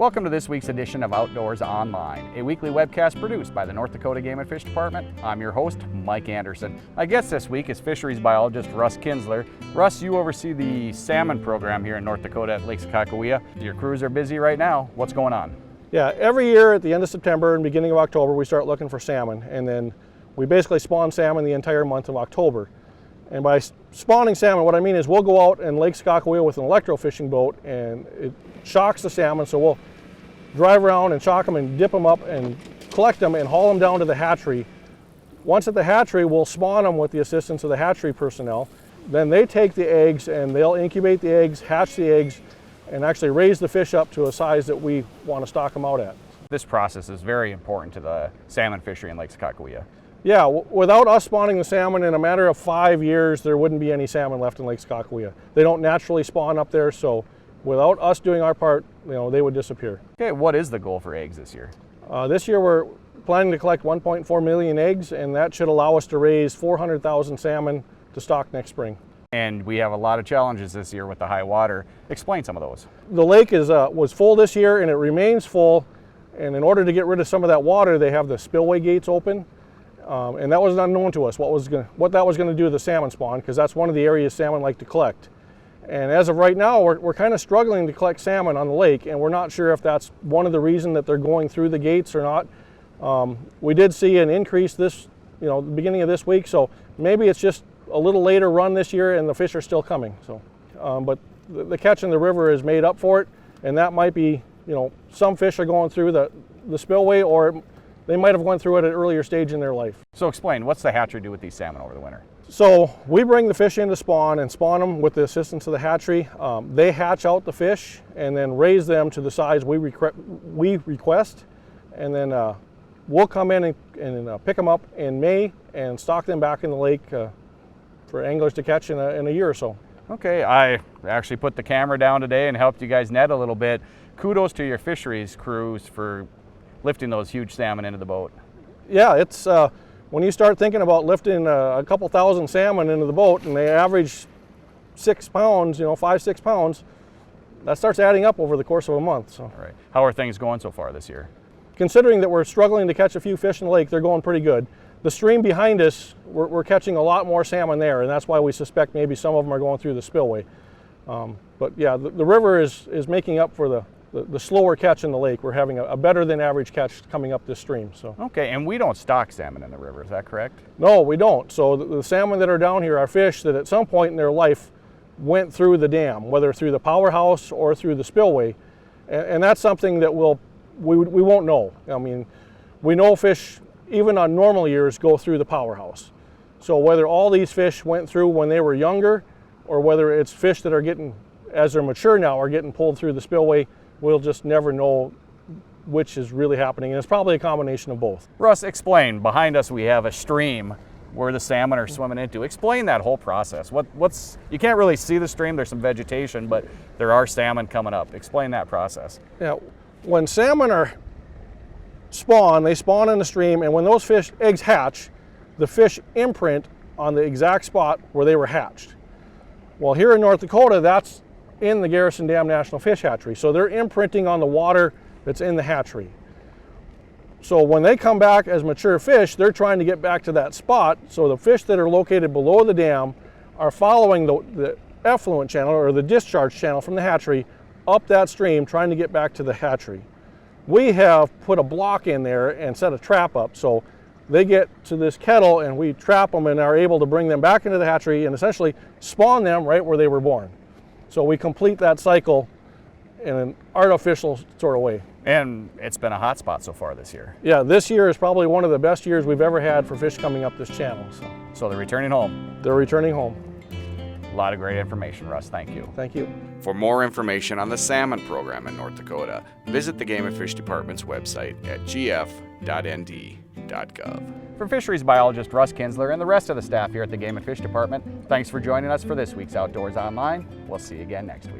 Welcome to this week's edition of Outdoors Online, a weekly webcast produced by the North Dakota Game and Fish Department. I'm your host, Mike Anderson. My guest this week is Fisheries Biologist Russ Kinzler. Russ, you oversee the salmon program here in North Dakota at Lake Sakakawea. Your crews are busy right now. What's going on? Yeah, every year at the end of September and beginning of October, we start looking for salmon, and then we basically spawn salmon the entire month of October. And by spawning salmon, what I mean is we'll go out in Lake Sakakawea with an electro-fishing boat, and it shocks the salmon, so we'll drive around and shock them and dip them up and collect them and haul them down to the hatchery. Once at the hatchery, we'll spawn them with the assistance of the hatchery personnel. Then they take the eggs and they'll incubate the eggs, hatch the eggs, and actually raise the fish up to a size that we want to stock them out at. This process is very important to the salmon fishery in Lake Sakakawea. Yeah, without us spawning the salmon, in a matter of 5 years, there wouldn't be any salmon left in Lake Sakakawea. They don't naturally spawn up there, so without us doing our part, they would disappear. Okay, what is the goal for eggs this year? This year we're planning to collect 1.4 million eggs, and that should allow us to raise 400,000 salmon to stock next spring. And we have a lot of challenges this year with the high water. Explain some of those. The lake was full this year, and it remains full, and in order to get rid of some of that water, they have the spillway gates open. And that was unknown to us, what that was going to do to the salmon spawn, because that's one of the areas salmon like to collect. And as of right now, we're kind of struggling to collect salmon on the lake, and we're not sure if that's one of the reasons that they're going through the gates or not. We did see an increase the beginning of this week, so maybe it's just a little later run this year and the fish are still coming. So, but the catch in the river is made up for it, and that might be, some fish are going through the spillway, or they might have gone through it at an earlier stage in their life. So explain, what's the hatchery do with these salmon over the winter? So we bring the fish in to spawn and spawn them with the assistance of the hatchery. They hatch out the fish and then raise them to the size we request, and then we'll come in and pick them up in May and stock them back in the lake for anglers to catch in a year or so. Okay, I actually put the camera down today and helped you guys net a little bit. Kudos to your fisheries crews for lifting those huge salmon into the boat. Yeah, it's when you start thinking about lifting a couple thousand salmon into the boat and they average 6 pounds, 5-6 pounds, that starts adding up over the course of a month. So. All right. How are things going so far this year? Considering that we're struggling to catch a few fish in the lake, they're going pretty good. The stream behind us, we're catching a lot more salmon there, and that's why we suspect maybe some of them are going through the spillway. But yeah, the river is making up for the slower catch in the lake. We're having a better than average catch coming up this stream. So. Okay, and we don't stock salmon in the river, is that correct? No, we don't. So the salmon that are down here are fish that at some point in their life went through the dam, whether through the powerhouse or through the spillway. And that's something that we won't know. I mean, we know fish, even on normal years, go through the powerhouse. So whether all these fish went through when they were younger, or whether it's fish that are getting, as they're mature now, are getting pulled through the spillway, we'll just never know which is really happening, and it's probably a combination of both. Russ, explain. Behind us we have a stream where the salmon are swimming into. Explain that whole process. You can't really see the stream, there's some vegetation, but there are salmon coming up. Explain that process. Yeah, when salmon are they spawn in the stream, and when those eggs hatch, the fish imprint on the exact spot where they were hatched. Well, here in North Dakota, that's in the Garrison Dam National Fish Hatchery. So they're imprinting on the water that's in the hatchery. So when they come back as mature fish, they're trying to get back to that spot. So the fish that are located below the dam are following the effluent channel or the discharge channel from the hatchery up that stream, trying to get back to the hatchery. We have put a block in there and set a trap up. So they get to this kettle and we trap them and are able to bring them back into the hatchery and essentially spawn them right where they were born. So we complete that cycle in an artificial sort of way. And it's been a hot spot so far this year. Yeah, this year is probably one of the best years we've ever had for fish coming up this channel. So they're returning home. They're returning home. A lot of great information, Russ. Thank you. Thank you. For more information on the salmon program in North Dakota, visit the Game and Fish Department's website at gf.nd.gov. For Fisheries Biologist Russ Kinzler and the rest of the staff here at the Game and Fish Department, thanks for joining us for this week's Outdoors Online. We'll see you again next week.